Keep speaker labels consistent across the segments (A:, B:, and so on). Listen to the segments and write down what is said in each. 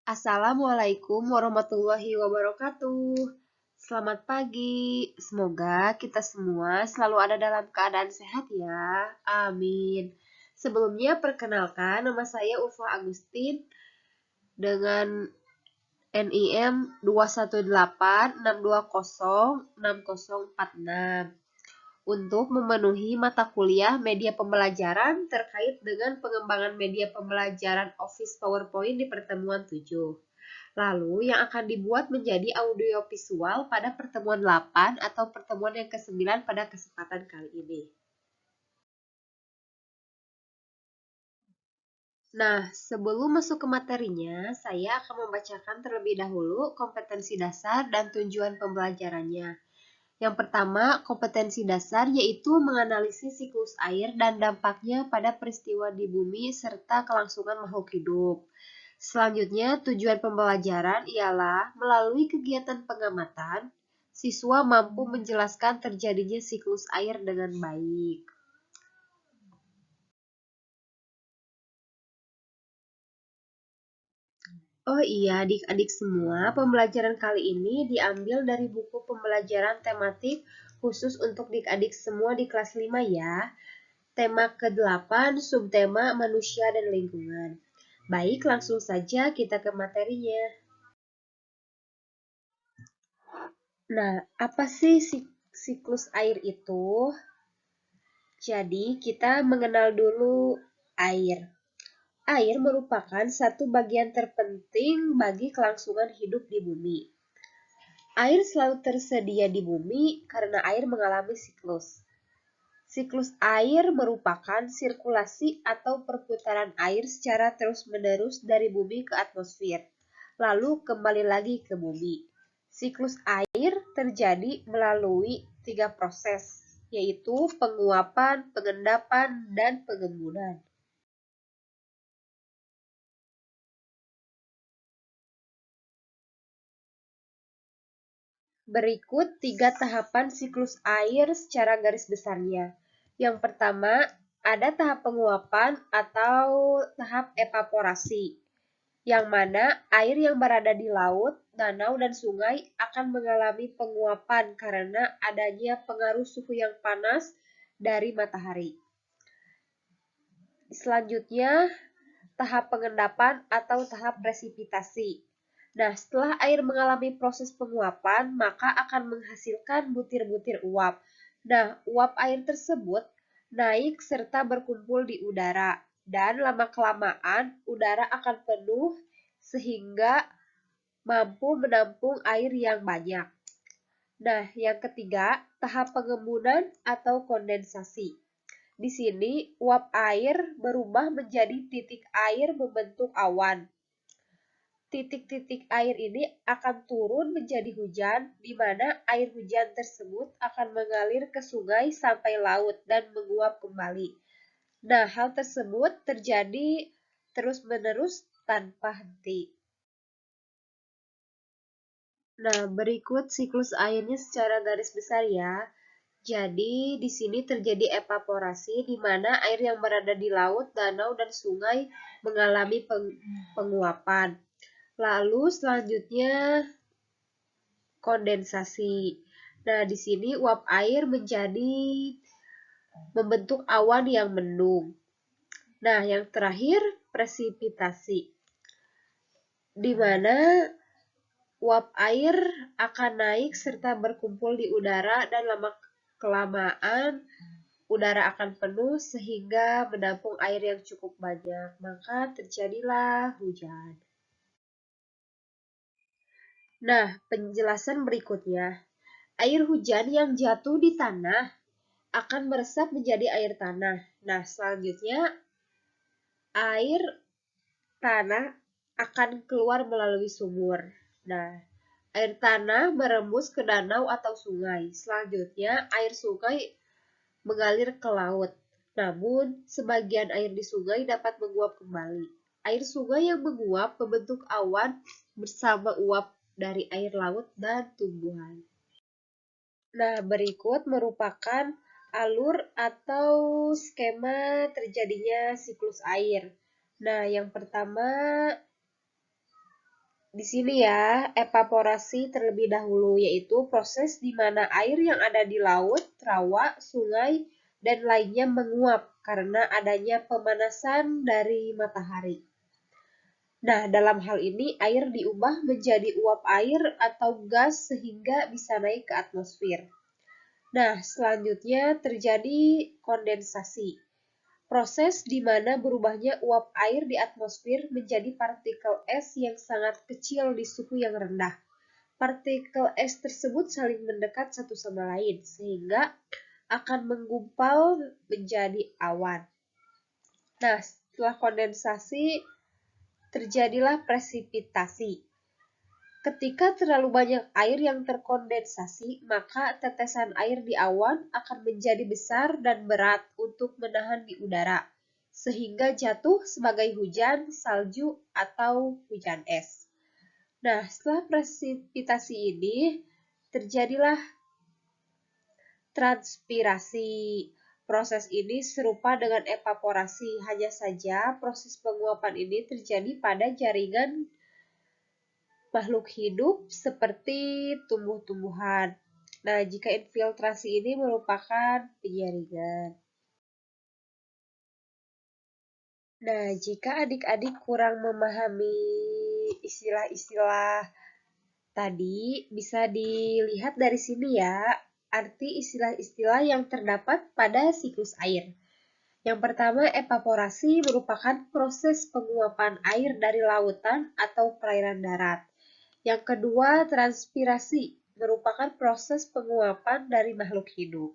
A: Assalamualaikum warahmatullahi wabarakatuh. Selamat pagi. Semoga kita semua selalu ada dalam keadaan sehat ya. Amin. Sebelumnya perkenalkan nama saya Ulfa Agustin dengan NIM 21862060046 untuk memenuhi mata kuliah media pembelajaran terkait dengan pengembangan media pembelajaran Office PowerPoint di pertemuan 7. Lalu yang akan dibuat menjadi audiovisual pada pertemuan 8 atau pertemuan yang ke-9 pada kesempatan kali ini. Nah, sebelum masuk ke materinya, saya akan membacakan terlebih dahulu kompetensi dasar dan tujuan pembelajarannya. Yang pertama, kompetensi dasar yaitu menganalisis siklus air dan dampaknya pada peristiwa di bumi serta kelangsungan makhluk hidup. Selanjutnya, tujuan pembelajaran ialah melalui kegiatan pengamatan, siswa mampu menjelaskan terjadinya siklus air dengan baik. Oh iya, adik-adik semua, pembelajaran kali ini diambil dari buku pembelajaran tematik khusus untuk adik-adik semua di kelas 5 ya. Tema ke-8, subtema manusia dan lingkungan. Baik, langsung saja kita ke materinya. Nah, apa sih siklus air itu? Jadi, kita mengenal dulu air. Air merupakan satu bagian terpenting bagi kelangsungan hidup di bumi. Air selalu tersedia di bumi karena air mengalami siklus. Siklus air merupakan sirkulasi atau perputaran air secara terus-menerus dari bumi ke atmosfer, lalu kembali lagi ke bumi. Siklus air terjadi melalui 3 proses, yaitu penguapan, pengendapan, dan pengembunan. Berikut 3 tahapan siklus air secara garis besarnya. Yang pertama, ada tahap penguapan atau tahap evaporasi, yang mana air yang berada di laut, danau, dan sungai akan mengalami penguapan karena adanya pengaruh suhu yang panas dari matahari. Selanjutnya, tahap pengendapan atau tahap presipitasi. Nah, setelah air mengalami proses penguapan, maka akan menghasilkan butir-butir uap. Nah, uap air tersebut naik serta berkumpul di udara, dan lama-kelamaan udara akan penuh sehingga mampu menampung air yang banyak. Nah, yang ketiga, tahap pengembunan atau kondensasi. Di sini, uap air berubah menjadi titik air membentuk awan. Titik-titik air ini akan turun menjadi hujan, di mana air hujan tersebut akan mengalir ke sungai sampai laut dan menguap kembali. Nah, hal tersebut terjadi terus-menerus tanpa henti. Nah, berikut siklus airnya secara garis besar ya. Jadi, di sini terjadi evaporasi di mana air yang berada di laut, danau, dan sungai mengalami penguapan. Lalu selanjutnya kondensasi. Nah, di sini uap air menjadi membentuk awan yang mendung. Nah, yang terakhir presipitasi, di mana uap air akan naik serta berkumpul di udara dan lama-kelamaan udara akan penuh sehingga menampung air yang cukup banyak, maka terjadilah hujan. Nah, penjelasan berikutnya. Air hujan yang jatuh di tanah akan meresap menjadi air tanah. Nah, selanjutnya air tanah akan keluar melalui sumur. Nah, air tanah merembus ke danau atau sungai. Selanjutnya, air sungai mengalir ke laut. Namun, sebagian air di sungai dapat menguap kembali. Air sungai yang menguap membentuk awan bersama uap dari air laut dan tumbuhan. Nah, berikut merupakan alur atau skema terjadinya siklus air. Nah, yang pertama Di sini ya, evaporasi terlebih dahulu, yaitu proses di mana air yang ada di laut, rawa, sungai, dan lainnya menguap karena adanya pemanasan dari matahari. Nah, dalam hal ini air diubah menjadi uap air atau gas sehingga bisa naik ke atmosfer. Nah, selanjutnya terjadi kondensasi. Proses di mana berubahnya uap air di atmosfer menjadi partikel es yang sangat kecil di suhu yang rendah. Partikel es tersebut saling mendekat satu sama lain, sehingga akan menggumpal menjadi awan. Nah, setelah kondensasi, terjadilah presipitasi. Ketika terlalu banyak air yang terkondensasi, maka tetesan air di awan akan menjadi besar dan berat untuk menahan di udara, sehingga jatuh sebagai hujan, salju, atau hujan es. Nah, setelah presipitasi ini, terjadilah transpirasi. Proses ini serupa dengan evaporasi, hanya saja proses penguapan ini terjadi pada jaringan makhluk hidup seperti tumbuh-tumbuhan. Nah, jika infiltrasi ini merupakan penyaringan. Nah, jika adik-adik kurang memahami istilah-istilah tadi, bisa dilihat dari sini ya, arti istilah-istilah yang terdapat pada siklus air. Yang pertama, evaporasi merupakan proses penguapan air dari lautan atau perairan darat. Yang kedua, transpirasi merupakan proses penguapan dari makhluk hidup.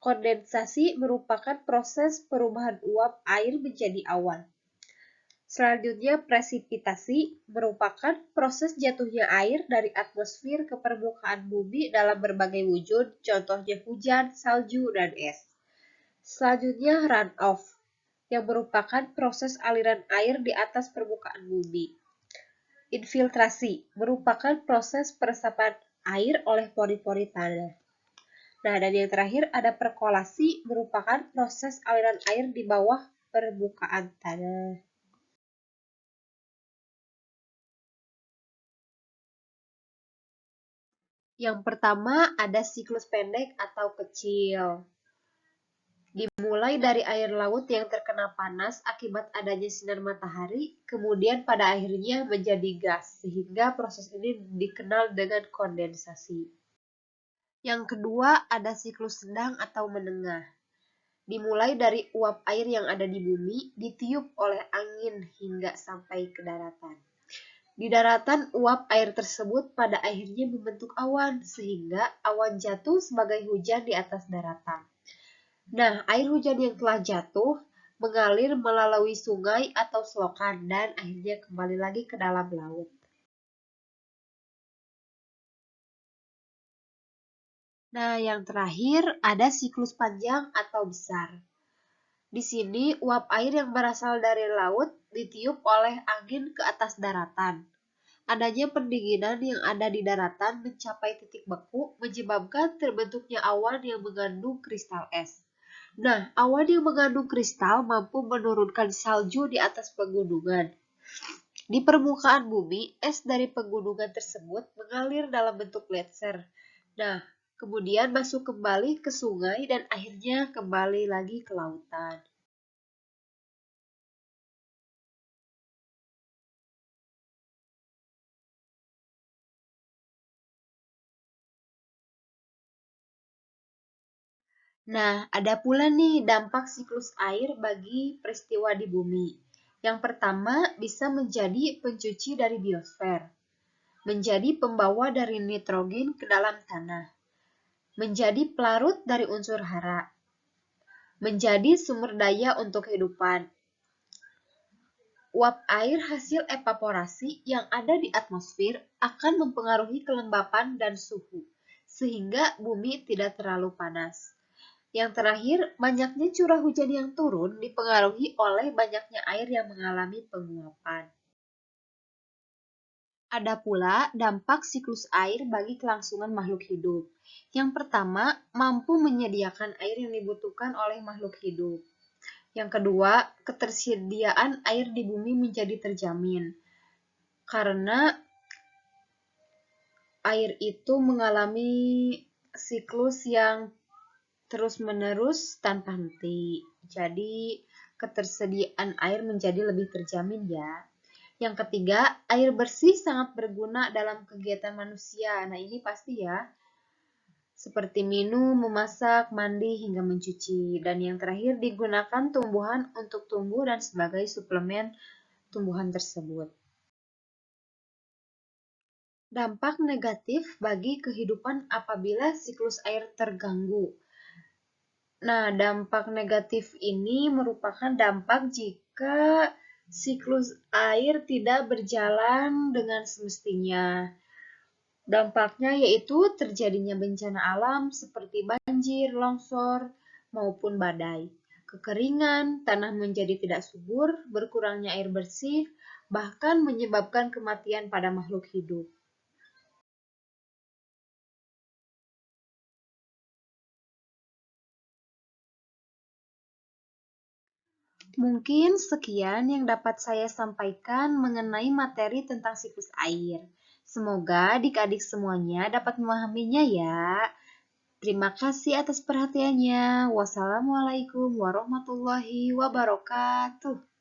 A: Kondensasi merupakan proses perubahan uap air menjadi awan. Selanjutnya, presipitasi merupakan proses jatuhnya air dari atmosfer ke permukaan bumi dalam berbagai wujud, contohnya hujan, salju, dan es. Selanjutnya, runoff, yang merupakan proses aliran air di atas permukaan bumi. Infiltrasi merupakan proses peresapan air oleh pori-pori tanah. Nah, dan yang terakhir ada perkolasi merupakan proses aliran air di bawah permukaan tanah. Yang pertama ada siklus pendek atau kecil. Dimulai dari air laut yang terkena panas akibat adanya sinar matahari, kemudian pada akhirnya menjadi gas, sehingga proses ini dikenal dengan kondensasi. Yang kedua, ada siklus sedang atau menengah. Dimulai dari uap air yang ada di bumi, ditiup oleh angin hingga sampai ke daratan. Di daratan, uap air tersebut pada akhirnya membentuk awan, sehingga awan jatuh sebagai hujan di atas daratan. Nah, air hujan yang telah jatuh mengalir melalui sungai atau selokan dan akhirnya kembali lagi ke dalam laut. Nah, yang terakhir ada siklus panjang atau besar. Di sini, uap air yang berasal dari laut ditiup oleh angin ke atas daratan. Adanya pendinginan yang ada di daratan mencapai titik beku menyebabkan terbentuknya awan yang mengandung kristal es. Nah, awan yang mengandung kristal mampu menurunkan salju di atas pegunungan. Di permukaan bumi, es dari pegunungan tersebut mengalir dalam bentuk gletser. Nah, kemudian masuk kembali ke sungai dan akhirnya kembali lagi ke lautan. Nah, ada pula nih dampak siklus air bagi peristiwa di bumi. Yang pertama, bisa menjadi pencuci dari biosfer, menjadi pembawa dari nitrogen ke dalam tanah, menjadi pelarut dari unsur hara, menjadi sumber daya untuk kehidupan. Uap air hasil evaporasi yang ada di atmosfer akan mempengaruhi kelembapan dan suhu, sehingga bumi tidak terlalu panas. Yang terakhir, banyaknya curah hujan yang turun dipengaruhi oleh banyaknya air yang mengalami penguapan. Ada pula dampak siklus air bagi kelangsungan makhluk hidup. Yang pertama, mampu menyediakan air yang dibutuhkan oleh makhluk hidup. Yang kedua, ketersediaan air di bumi menjadi terjamin. Karena
B: air itu mengalami siklus yang terus-menerus tanpa henti. Jadi, ketersediaan air menjadi lebih terjamin ya. Yang ketiga, air bersih sangat berguna dalam kegiatan manusia. Nah, ini pasti ya. Seperti minum, memasak, mandi, hingga mencuci. Dan yang terakhir, digunakan tumbuhan untuk tumbuh dan sebagai suplemen tumbuhan tersebut. Dampak negatif bagi kehidupan apabila siklus air terganggu. Nah, dampak negatif ini merupakan dampak jika siklus air tidak berjalan dengan semestinya. Dampaknya yaitu terjadinya bencana alam seperti banjir, longsor, maupun badai. Kekeringan, tanah menjadi tidak subur, berkurangnya air bersih, bahkan menyebabkan kematian pada makhluk hidup. Mungkin sekian yang dapat saya sampaikan mengenai materi tentang siklus air. Semoga adik-adik semuanya dapat memahaminya ya. Terima kasih atas perhatiannya. Wassalamualaikum warahmatullahi wabarakatuh.